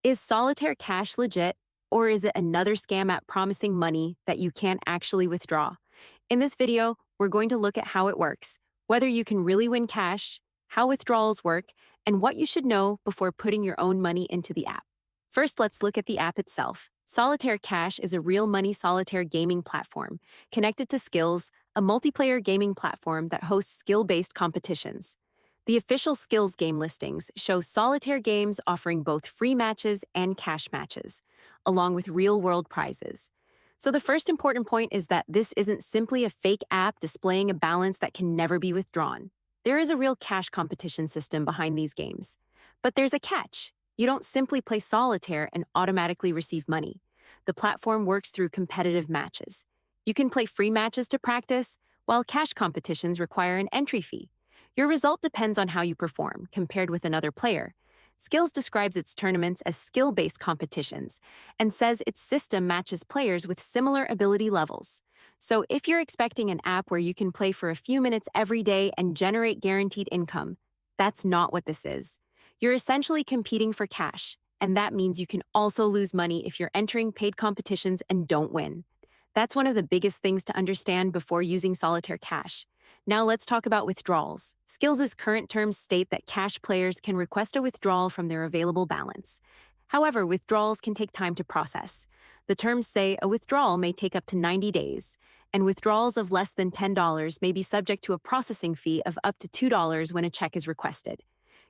Is Solitaire Cash legit, or is it another scam app promising money that you can't actually withdraw? In this video, we're going to look at how it works, whether you can really win cash, how withdrawals work, and what you should know before putting your own money into the app. First, let's look at the app itself. Solitaire Cash is a real money solitaire gaming platform connected to Skillz, a multiplayer gaming platform that hosts skill-based competitions. The official Skillz game listings show solitaire games offering both free matches and cash matches, along with real-world prizes. So the first important point is that this isn't simply a fake app displaying a balance that can never be withdrawn. There is a real cash competition system behind these games. But there's a catch. You don't simply play solitaire and automatically receive money. The platform works through competitive matches. You can play free matches to practice, while cash competitions require an entry fee. Your result depends on how you perform, compared with another player. Skillz describes its tournaments as skill-based competitions and says its system matches players with similar ability levels. So if you're expecting an app where you can play for a few minutes every day and generate guaranteed income, that's not what this is. You're essentially competing for cash, and that means you can also lose money if you're entering paid competitions and don't win. That's one of the biggest things to understand before using Solitaire Cash. Now let's talk about withdrawals. Skillz' current terms state that cash players can request a withdrawal from their available balance. However, withdrawals can take time to process. The terms say a withdrawal may take up to 90 days, and withdrawals of less than $10 may be subject to a processing fee of up to $2 when a check is requested.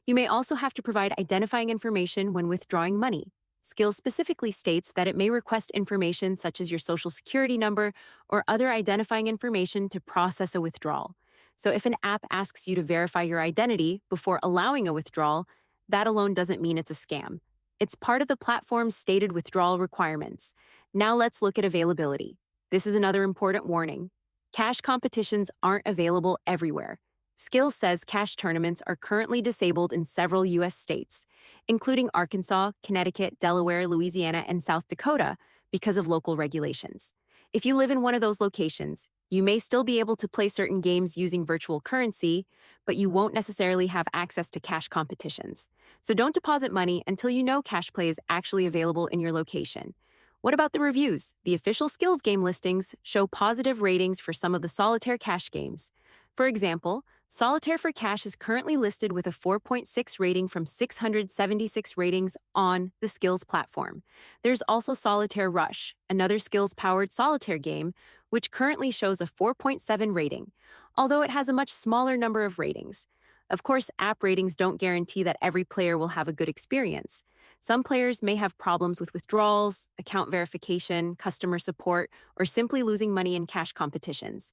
You may also have to provide identifying information when withdrawing money. Skillz specifically states that it may request information such as your social security number or other identifying information to process a withdrawal. So if an app asks you to verify your identity before allowing a withdrawal, that alone doesn't mean it's a scam. It's part of the platform's stated withdrawal requirements. Now let's look at availability. This is another important warning. Cash competitions aren't available everywhere. Skillz says cash tournaments are currently disabled in several U.S. states, including Arkansas, Connecticut, Delaware, Louisiana, and South Dakota, because of local regulations. If you live in one of those locations, you may still be able to play certain games using virtual currency, but you won't necessarily have access to cash competitions. So don't deposit money until you know cash play is actually available in your location. What about the reviews? The official Skillz game listings show positive ratings for some of the Solitaire Cash games. For example, Solitaire for Cash is currently listed with a 4.6 rating from 676 ratings on the Skillz platform. There's also Solitaire Rush, another Skillz-powered solitaire game, which currently shows a 4.7 rating, although it has a much smaller number of ratings. Of course, app ratings don't guarantee that every player will have a good experience. Some players may have problems with withdrawals, account verification, customer support, or simply losing money in cash competitions.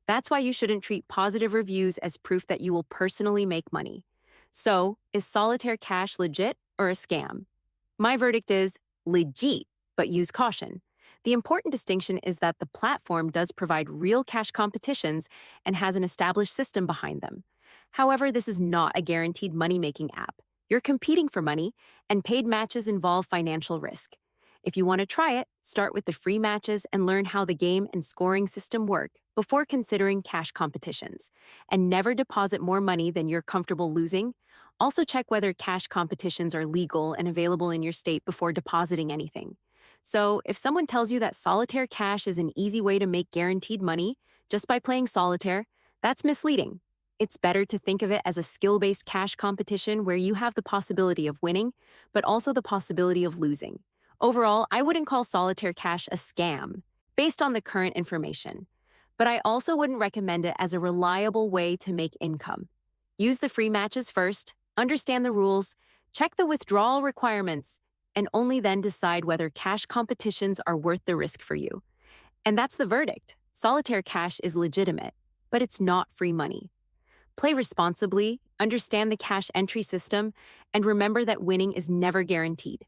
That's why you shouldn't treat positive reviews as proof that you will personally make money. So, is Solitaire Cash legit or a scam? My verdict is legit, but use caution. The important distinction is that the platform does provide real cash competitions and has an established system behind them. However, this is not a guaranteed money-making app. You're competing for money, and paid matches involve financial risk. If you want to try it, start with the free matches and learn how the game and scoring system work before considering cash competitions. And never deposit more money than you're comfortable losing. Also check whether cash competitions are legal and available in your state before depositing anything. So, if someone tells you that Solitaire Cash is an easy way to make guaranteed money just by playing solitaire, that's misleading. It's better to think of it as a skill-based cash competition where you have the possibility of winning, but also the possibility of losing. Overall, I wouldn't call Solitaire Cash a scam, based on the current information. But I also wouldn't recommend it as a reliable way to make income. Use the free matches first, understand the rules, check the withdrawal requirements, and only then decide whether cash competitions are worth the risk for you. And that's the verdict. Solitaire Cash is legitimate, but it's not free money. Play responsibly, understand the cash entry system, and remember that winning is never guaranteed.